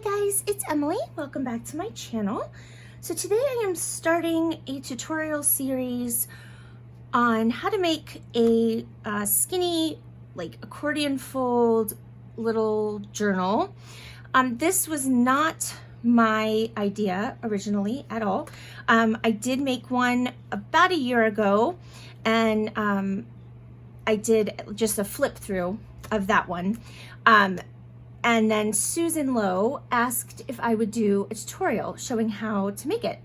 guys, it's Emily. Welcome back to my channel. So today I am starting a tutorial series on how to make a skinny, like accordion fold little journal. This was not my idea originally at all. I did make one about a year ago, and I did just a flip through of that one. And then Susan Lowe asked if I would do a tutorial showing how to make it.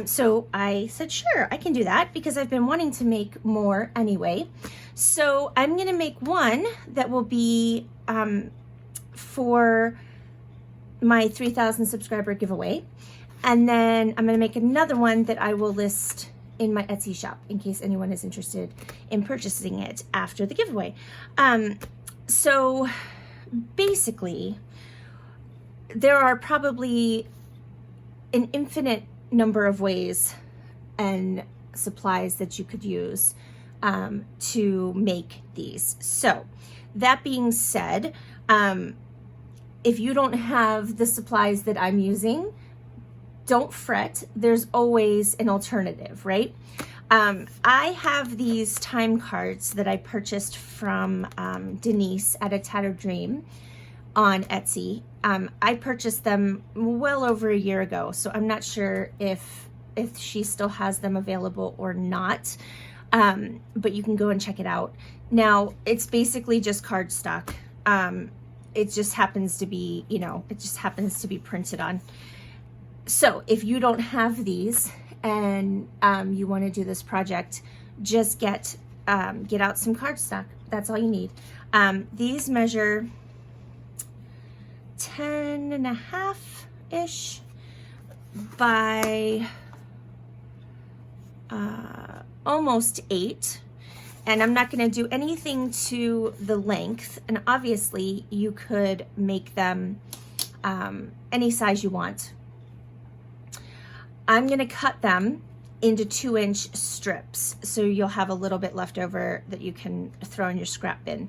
So I said, sure, I can do that because I've been wanting to make more anyway. So I'm gonna make one that will be for my 3,000 subscriber giveaway. And then I'm gonna make another one that I will list in my Etsy shop in case anyone is interested in purchasing it after the giveaway. So basically, there are probably an infinite number of ways and supplies that you could use to make these. So that being said, if you don't have the supplies that I'm using, don't fret. There's always an alternative, right? I have these time cards that I purchased from Denise at A Tattered Dream on Etsy. I purchased them well over a year ago, so I'm not sure if she still has them available or not, but you can go and check it out. Now, it's basically just cardstock. It just happens to be, it just happens to be printed on. So if you don't have these, and you want to do this project, just get out some cardstock. That's all you need. These measure 10.5-ish by almost 8. And I'm not going to do anything to the length. And obviously you could make them any size you want. I'm gonna cut them into 2-inch strips, so you'll have a little bit left over that you can throw in your scrap bin.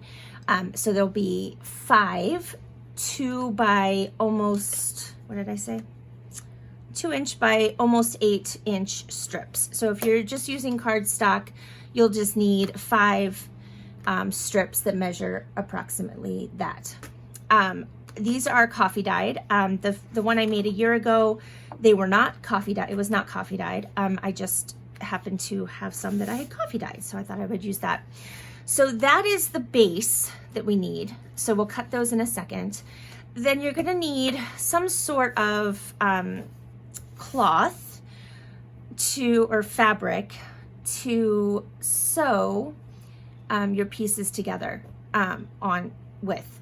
So there'll be 5 2 by almost, what did I say? 2-inch by almost 8-inch strips. So if you're just using cardstock, you'll just need 5 strips that measure approximately that. These are coffee dyed. The one I made a year ago, they were not coffee dyed. It was not coffee dyed. I just happened to have some that I had coffee dyed, so I thought I would use that. So that is the base that we need. So we'll cut those in a second. Then you're gonna need some sort of cloth or fabric to sew your pieces together with.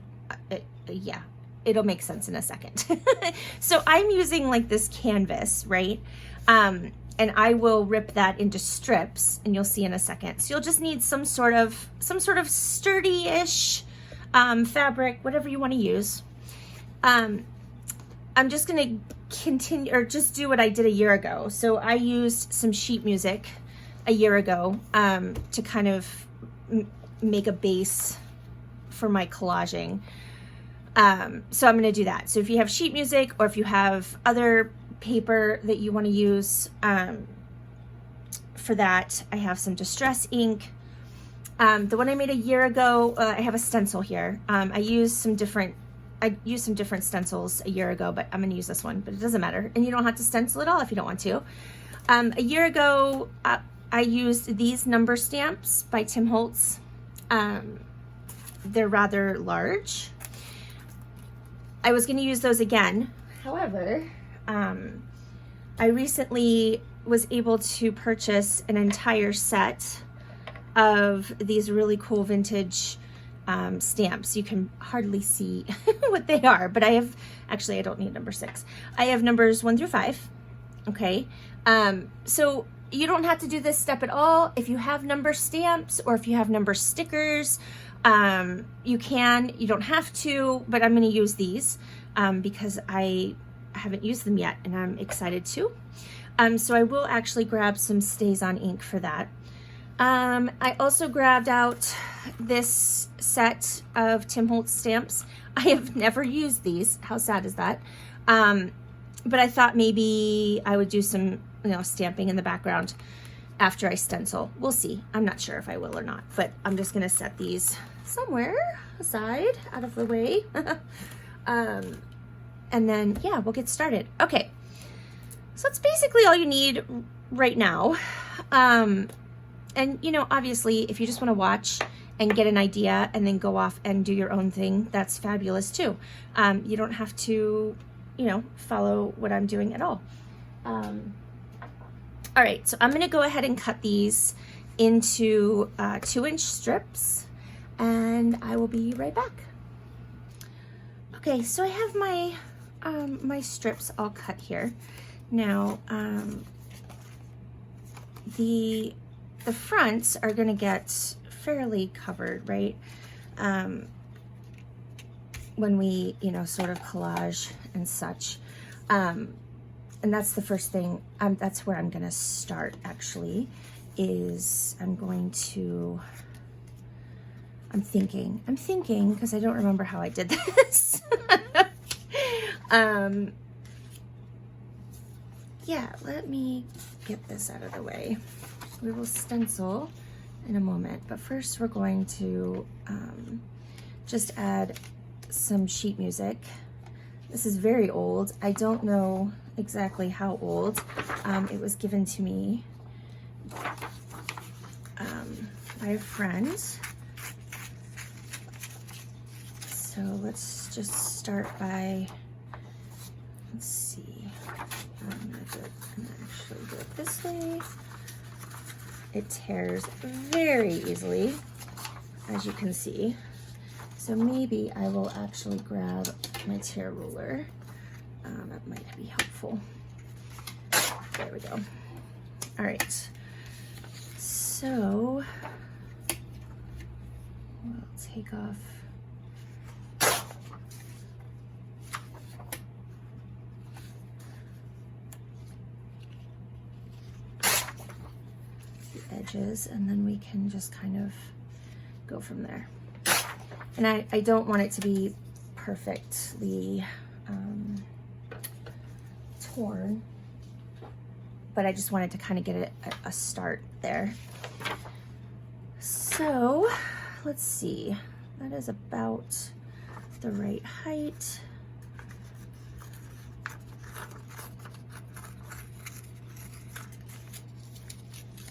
Yeah. It'll make sense in a second. So I'm using like this canvas, right? And I will rip that into strips, and you'll see in a second. So you'll just need some sort of sturdy-ish fabric, whatever you want to use. I'm just gonna continue, or just do what I did a year ago. So I used some sheet music a year ago to kind of make a base for my collaging. So I'm going to do that. So if you have sheet music, or if you have other paper that you want to use for that, I have some distress ink. The one I made a year ago, I have a stencil here. I used some different stencils a year ago, but I'm going to use this one, but it doesn't matter. And you don't have to stencil at all if you don't want to. A year ago, I used these number stamps by Tim Holtz. They're rather large. I was going to use those again. However, I recently was able to purchase an entire set of these really cool vintage stamps. You can hardly see what they are, but I don't need number 6. I have numbers 1 through 5. Okay. So you don't have to do this step at all. If you have number stamps, or if you have number stickers, you don't have to, but I'm going to use these because I haven't used them yet, and I'm excited to. So I will actually grab some Stays On ink for that. I also grabbed out this set of Tim Holtz stamps. I have never used these. How sad is that? But I thought maybe I would do some, stamping in the background after I stencil. We'll see. I'm not sure if I will or not, but I'm just gonna set these somewhere aside, out of the way. And then, yeah, we'll get started. Okay, so that's basically all you need right now. And, obviously, if you just wanna watch and get an idea and then go off and do your own thing, that's fabulous too. You don't have to, follow what I'm doing at all. All right, so I'm gonna go ahead and cut these into 2-inch strips, and I will be right back. Okay, so I have my my strips all cut here. Now, the fronts are gonna get fairly covered, right? When we, sort of collage and such. And that's the first thing, that's where I'm gonna start actually, is I'm thinking, because I don't remember how I did this. Yeah, let me get this out of the way. We will stencil in a moment, but first we're going to just add some sheet music. This is very old. I don't know exactly how old. It was given to me by a friend. So let's just start by, let's see. I'm gonna actually do it this way. It tears very easily, as you can see. So maybe I will actually grab my tear ruler. That might be helpful. There we go. All right. So we'll take off the edges, and then we can just kind of go from there. And I don't want it to be perfectly torn, but I just wanted to kind of get a start there. So let's see, that is about the right height.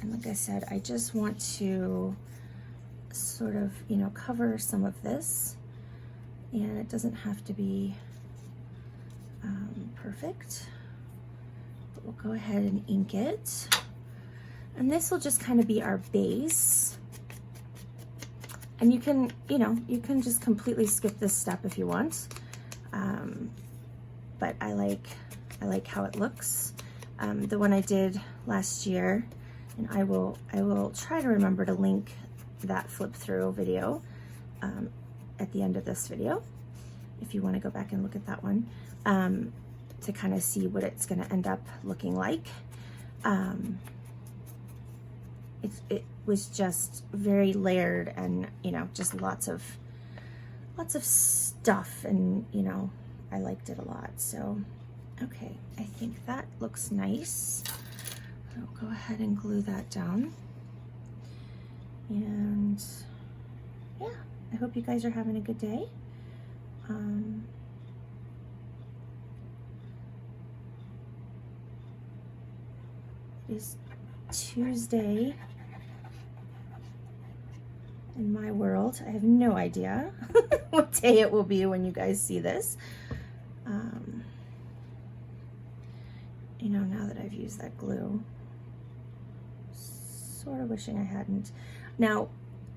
And like I said, I just want to sort of, cover some of this, and it doesn't have to be perfect, but we'll go ahead and ink it. And this will just kind of be our base. And you can, you can just completely skip this step if you want. But I like how it looks. The one I did last year, and I will try to remember to link that flip through video at the end of this video, if you want to go back and look at that one, to kind of see what it's going to end up looking like. It was just very layered, and just lots of stuff, and I liked it a lot. So okay, I think that looks nice. I'll go ahead and glue that down. And yeah, I hope you guys are having a good day. It is Tuesday in my world. I have no idea what day it will be when you guys see this. Now that I've used that glue, sort of wishing I hadn't. Now,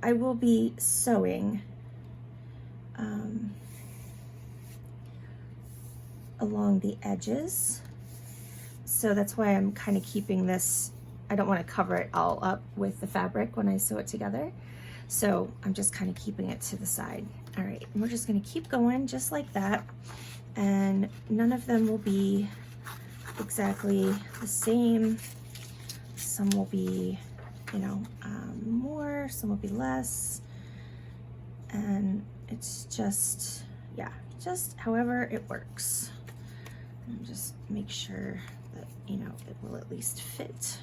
I will be sewing along the edges, so that's why I'm kind of keeping this. I don't want to cover it all up with the fabric when I sew it together, so I'm just kind of keeping it to the side. All right, and we're just going to keep going just like that, and none of them will be exactly the same. Some will be more, some will be less, and it's just, yeah, just however it works. And just make sure that, you know, it will at least fit.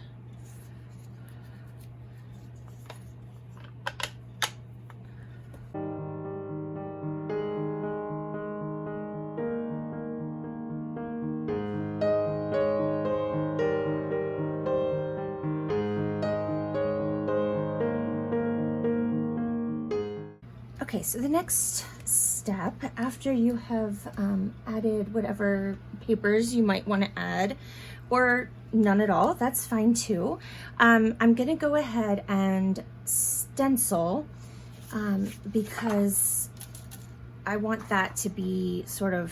Okay, so the next step, after you have added whatever papers you might want to add, or none at all, that's fine too. I'm gonna go ahead and stencil because I want that to be sort of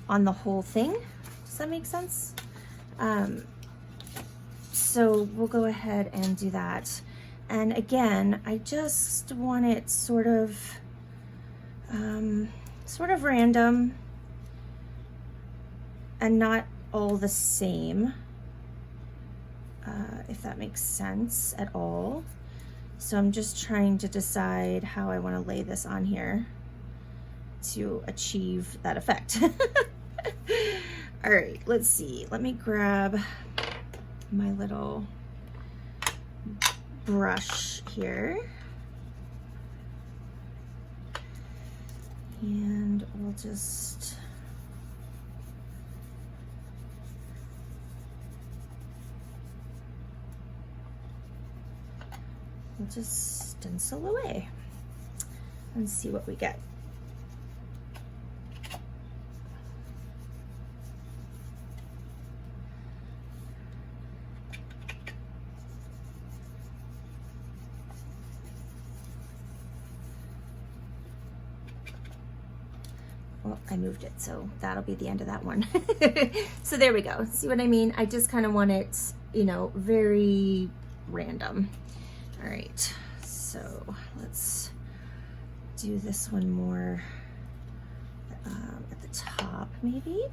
on the whole thing. Does that make sense? So we'll go ahead and do that. And again, I just want it sort of random and not all the same, if that makes sense at all. So I'm just trying to decide how I want to lay this on here to achieve that effect. All right, let's see. Let me grab my little brush here, and we'll just stencil away and see what we get. Well, I moved it, so that'll be the end of that one. So there we go. See what I mean? I just kind of want it, you know, very random. All right, so let's do this one more at the top, maybe.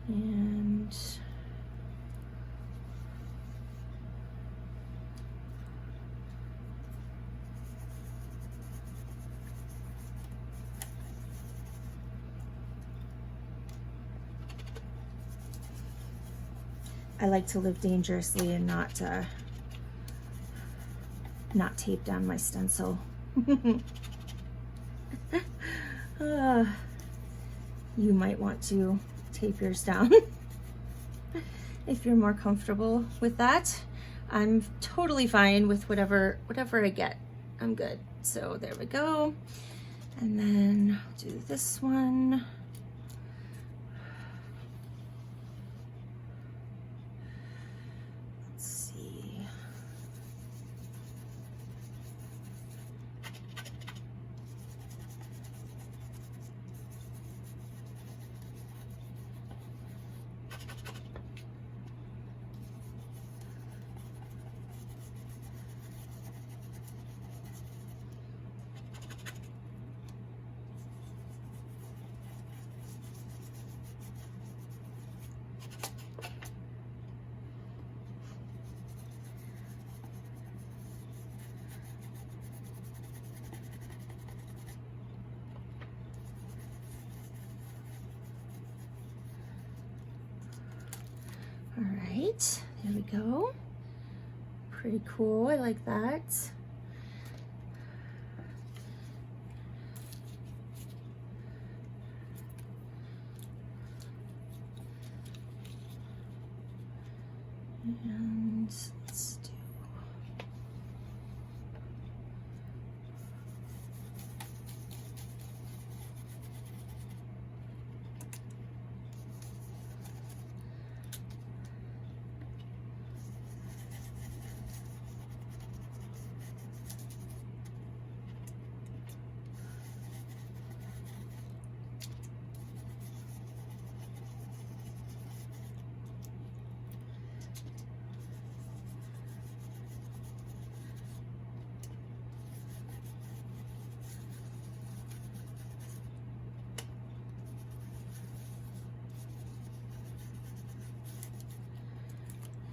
And I like to live dangerously and not tape down my stencil. You might want to tape yours down if you're more comfortable with that. I'm totally fine with whatever I get. I'm good. So there we go. And then do this one. All right, there we go. Pretty cool, I like that. And let's do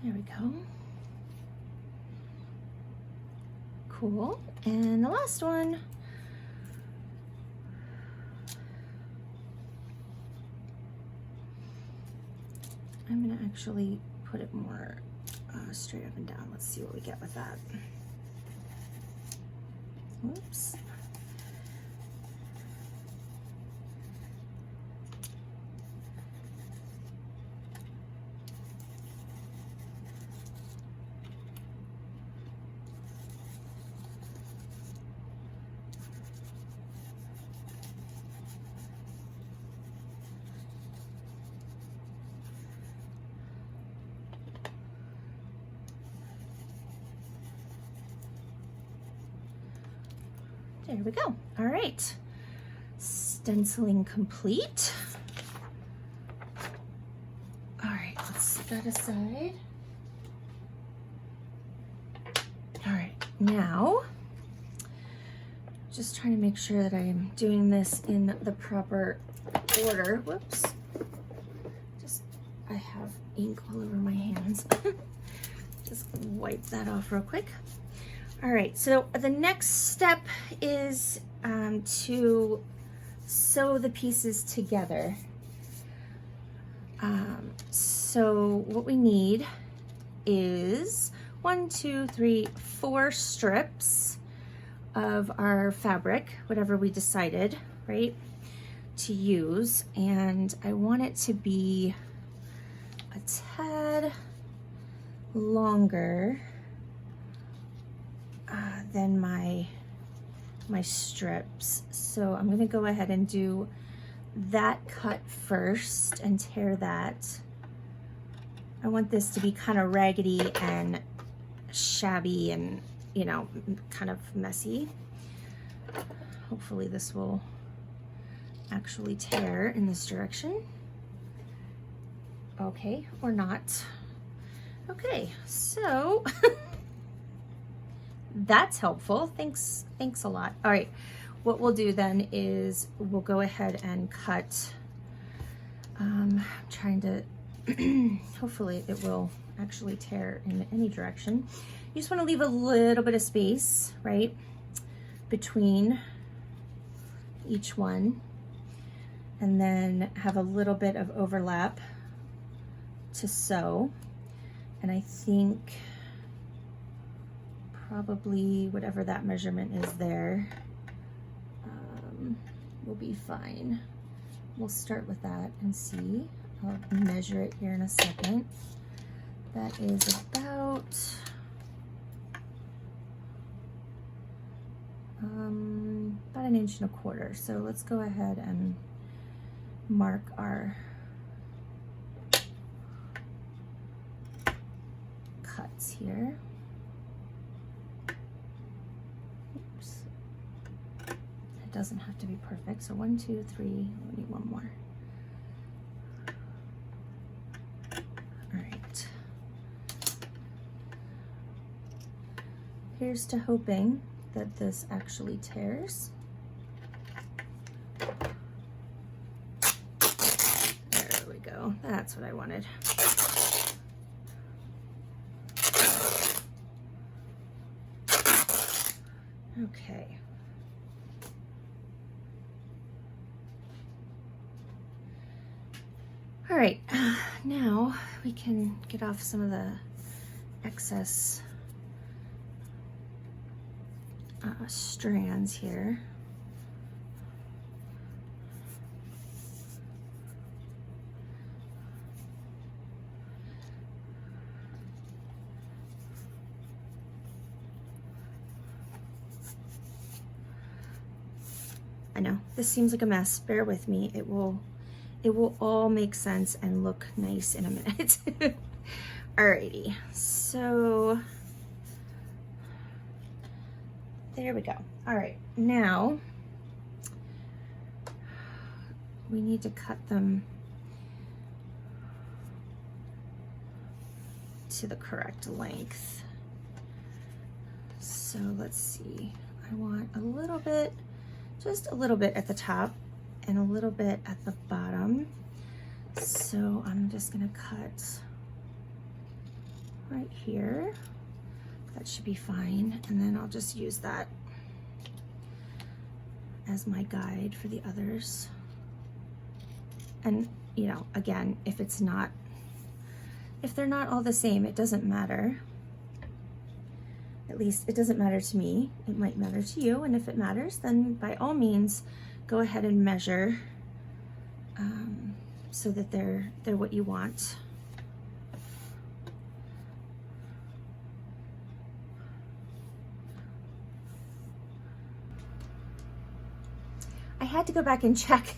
There we go. Cool. And the last one. I'm gonna actually put it more straight up and down. Let's see what we get with that. Whoops. There we go. All right, stenciling complete. All right, let's set that aside. All right, now, just trying to make sure that I am doing this in the proper order. Whoops. I have ink all over my hands. Just wipe that off real quick. All right, so the next step is to sew the pieces together. So what we need is 1, 2, 3, 4 strips of our fabric, whatever we decided, right, to use. And I want it to be a tad longer than my strips. So I'm gonna go ahead and do that cut first and tear that. I want this to be kind of raggedy and shabby and, you know, kind of messy. Hopefully this will actually tear in this direction. Okay, or not. Okay, so that's helpful. Thanks a lot. All right, what we'll do then is we'll go ahead and cut. I'm trying to, hopefully it will actually tear in any direction. You just want to leave a little bit of space, right, between each one, and then have a little bit of overlap to sew. And I think probably whatever that measurement is there will be fine. We'll start with that and see. I'll measure it here in a second. That is about an 1.25 inches. So let's go ahead and mark our cuts here. Oops. It doesn't have to be perfect. So 1, 2, 3, we need one more. All right. Here's to hoping that this actually tears. There we go. That's what I wanted. Okay. All right, now we can get off some of the excess strands here. I know this seems like a mess. Bear with me. It will all make sense and look nice in a minute. Alrighty, so there we go. All right, now we need to cut them to the correct length. So let's see. I want a little bit, just a little bit at the top and a little bit at the bottom. So I'm just gonna cut right here. That should be fine. And then I'll just use that as my guide for the others. And, you know, again, if it's not If they're not all the same, it doesn't matter. At least it doesn't matter to me. It might matter to you, and if it matters, then by all means, go ahead and measure so that they're what you want. I had to go back and check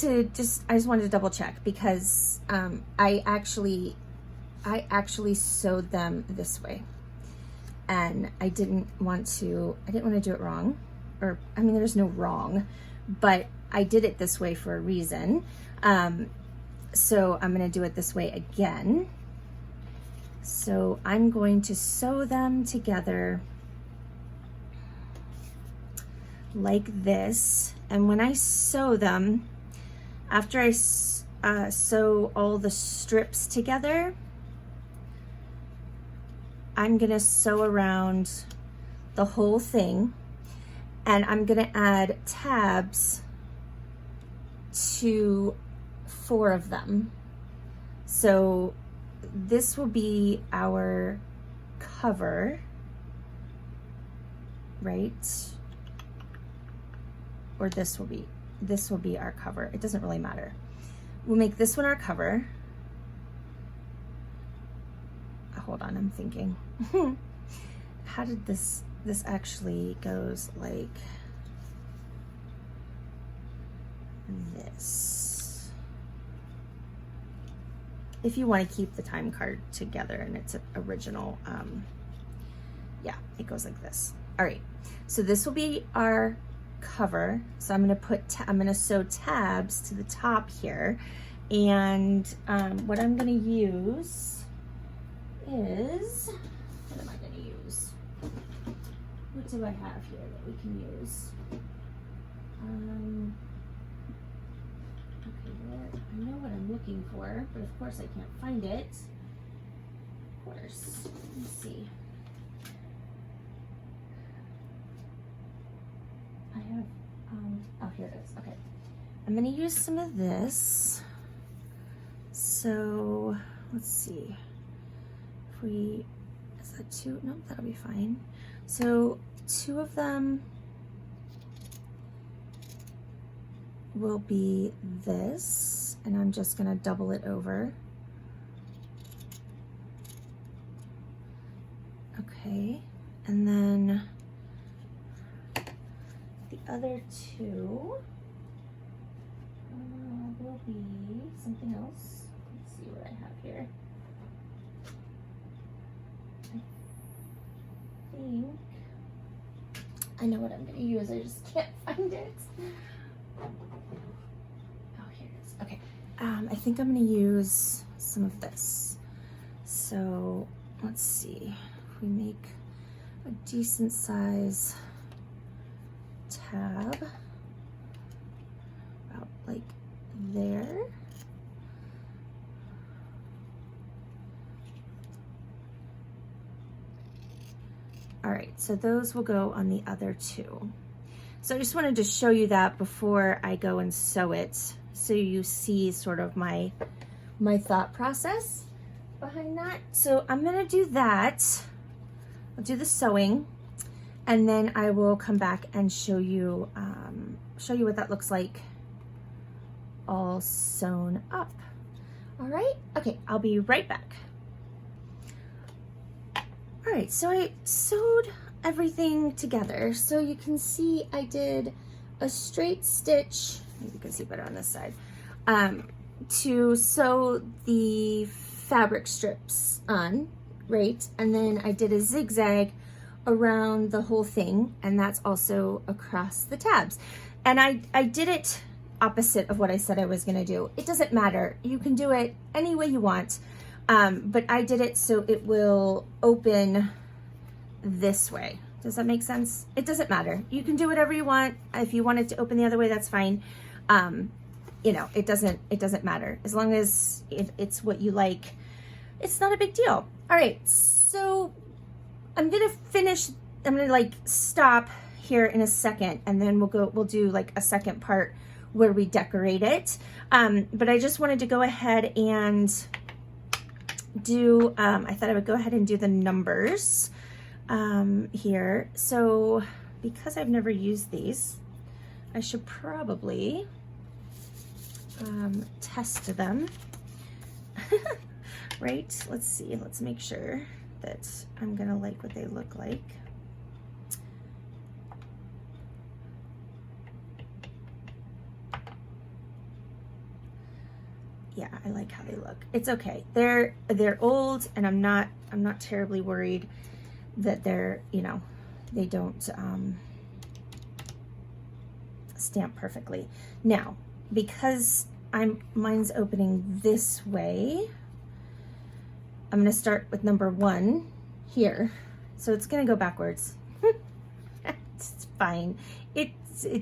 I just wanted to double check because I actually sewed them this way, and I didn't want to do it wrong, or I mean there's no wrong, but I did it this way for a reason. So I'm going to do it this way again. So I'm going to sew them together like this, and when I sew them, after I sew all the strips together, I'm gonna sew around the whole thing, and I'm gonna add tabs to 4 of them. So this will be our cover, right? Or this will be our cover. It doesn't really matter. We'll make this one our cover. Hold on, I'm thinking. How did this actually goes like this. If you want to keep the time card together and it's original, yeah, it goes like this. All right, so this will be our cover. So I'm going to sew tabs to the top here, and what I'm going to use is, what am I going to use? What do I have here that we can use? Okay, I know what I'm looking for, but of course I can't find it. Of course, let me see. I have, oh, here it is. Okay. I'm going to use some of this. So let's see. Is that 2? No, that'll be fine. So 2 of them will be this, and I'm just going to double it over. Okay. And then the other 2 will be something else. Let's see what I have here. I think I know what I'm going to use. I just can't find it. Oh, here it is. Okay. I think I'm going to use some of this. So let's see. If we make a decent size tab about like there. All right, so those will go on the other 2. So I just wanted to show you that before I go and sew it, so you see sort of my thought process behind that. So I'm gonna do that. I'll do the sewing, and then I will come back and show you what that looks like all sewn up. All right, okay, I'll be right back. All right, so I sewed everything together. So you can see I did a straight stitch, you can see better on this side, to sew the fabric strips on, right? And then I did a zigzag around the whole thing, and that's also across the tabs. And I did it opposite of what I said I was gonna do. It doesn't matter, you can do it any way you want. But I did it so it will open this way. Does that make sense? It doesn't matter. You can do whatever you want. If you want it to open the other way, that's fine. You know, it doesn't matter. As long as it's what you like, it's not a big deal. All right, so I'm gonna like stop here in a second, and then we'll do like a second part where we decorate it. But I just wanted to go ahead and do, I thought I would go ahead and do the numbers here. So because I've never used these, I should probably test them. Right? Let's see. Let's make sure that I'm gonna like what they look like. Yeah, I like how they look. It's okay. They're old, and I'm not terribly worried that they're, you know, they don't stamp perfectly. Now, because mine's opening this way, I'm gonna start with number 1 here. So it's gonna go backwards. It's fine. It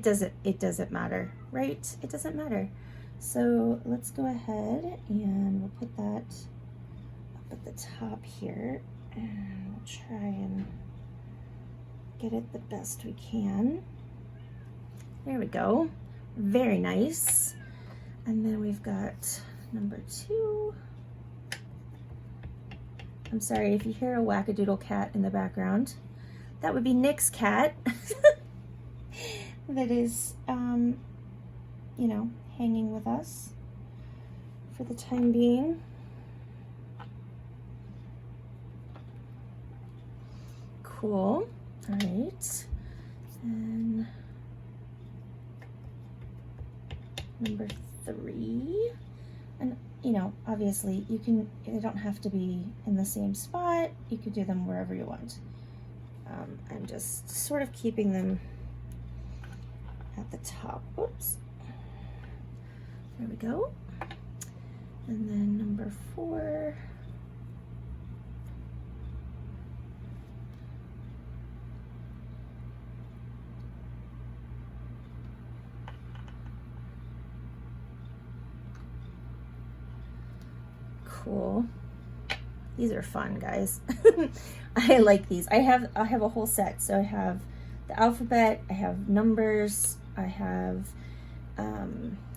doesn't matter, right? It doesn't matter. So let's go ahead and we'll put that up at the top here, and we'll try and get it the best we can. There we go. Very nice. And then we've got number 2. I'm sorry if you hear a wackadoodle cat in the background. That would be Nick's cat. That is, you know, hanging with us for the time being. Cool. All right. And number 3. And you know, obviously they don't have to be in the same spot. You could do them wherever you want. I'm just sort of keeping them at the top. Whoops. There we go. And then number 4. Cool. These are fun, guys. I like these. I have a whole set. So I have the alphabet, I have numbers, I have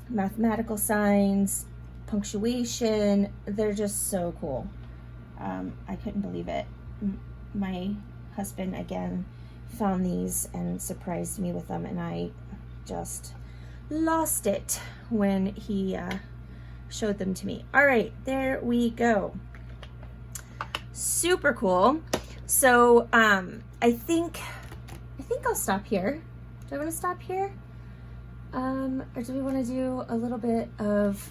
mathematical signs, punctuation. They're just so cool. I couldn't believe it. My husband again found these and surprised me with them, and I just lost it when he showed them to me. All right, there we go. Super cool. So I think I'll stop here. Do I want to stop here? Or do we want to do a little bit of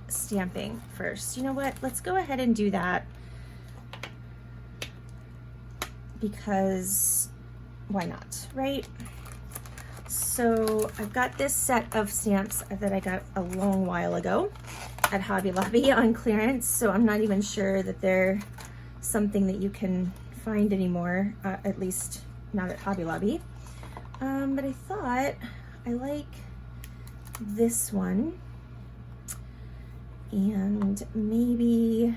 stamping first? You know what? Let's go ahead and do that, because why not, right? So I've got this set of stamps that I got a long while ago at Hobby Lobby on clearance, so I'm not even sure that they're something that you can find anymore, at least not at Hobby Lobby. But I thought I like this one, and maybe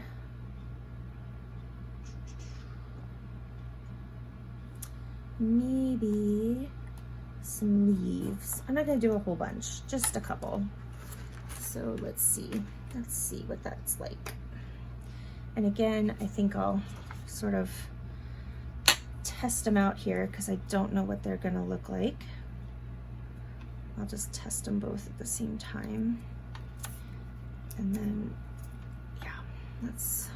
some leaves. I'm not gonna do a whole bunch, just a couple. So let's see what that's like. And again, I think I'll sort of test them out here because I don't know what they're gonna look like. I'll just test them both at the same time. And then, yeah, let's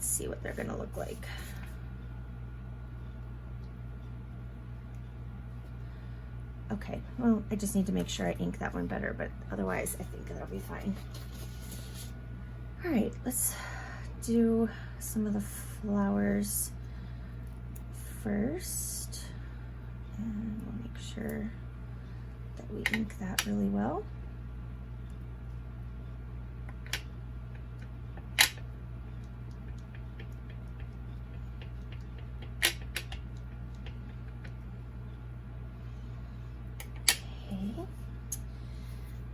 see what they're gonna look like. Okay, well, I just need to make sure I ink that one better, but otherwise I think that'll be fine. All right, let's do some of the flowers first. And we'll make sure that we ink that really well.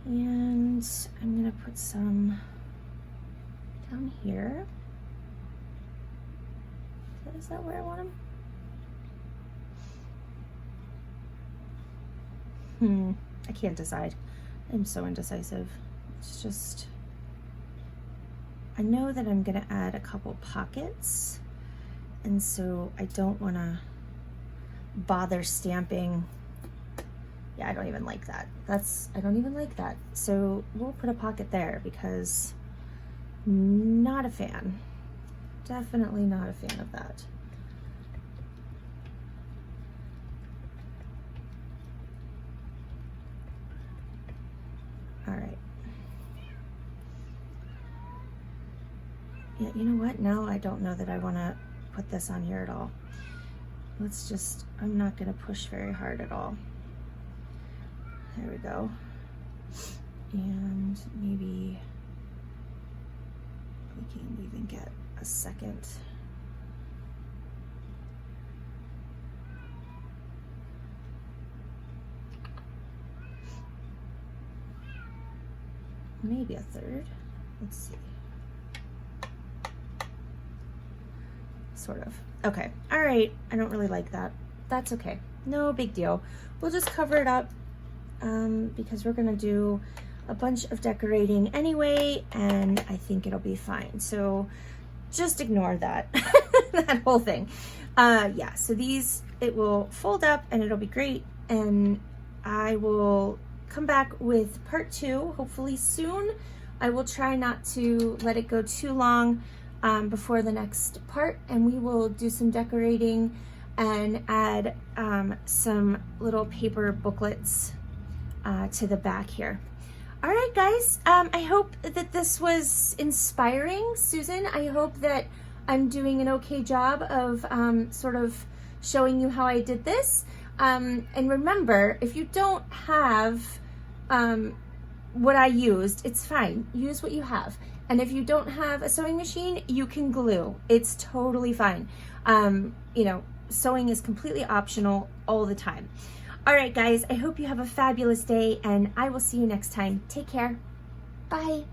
And I'm gonna put some down here. Is that where I want them? I can't decide. I'm so indecisive. It's just, I know that I'm gonna add a couple pockets, and so I don't wanna bother stamping. Yeah, I don't even like that. I don't even like that. So we'll put a pocket there because not a fan. Definitely not a fan of that. All right. Yeah, you know what? Now I don't know that I want to put this on here at all. Let's just, I'm not going to push very hard at all. There we go. And maybe we can even get a second. Maybe a third. Let's see. Sort of. Okay. All right. I don't really like that. That's okay. No big deal. We'll just cover it up because we're going to do a bunch of decorating anyway, and I think it'll be fine. So just ignore that, that whole thing. Yeah, so these, it will fold up and it'll be great. And I will come back with part 2, hopefully soon. I will try not to let it go too long before the next part, and we will do some decorating and add some little paper booklets to the back here. All right, guys, I hope that this was inspiring. Susan, I hope that I'm doing an okay job of sort of showing you how I did this. And remember, if you don't have what I used, it's fine. Use what you have. And if you don't have a sewing machine, you can glue. It's totally fine. You know, sewing is completely optional all the time. All right, guys, I hope you have a fabulous day, and I will see you next time. Take care. Bye.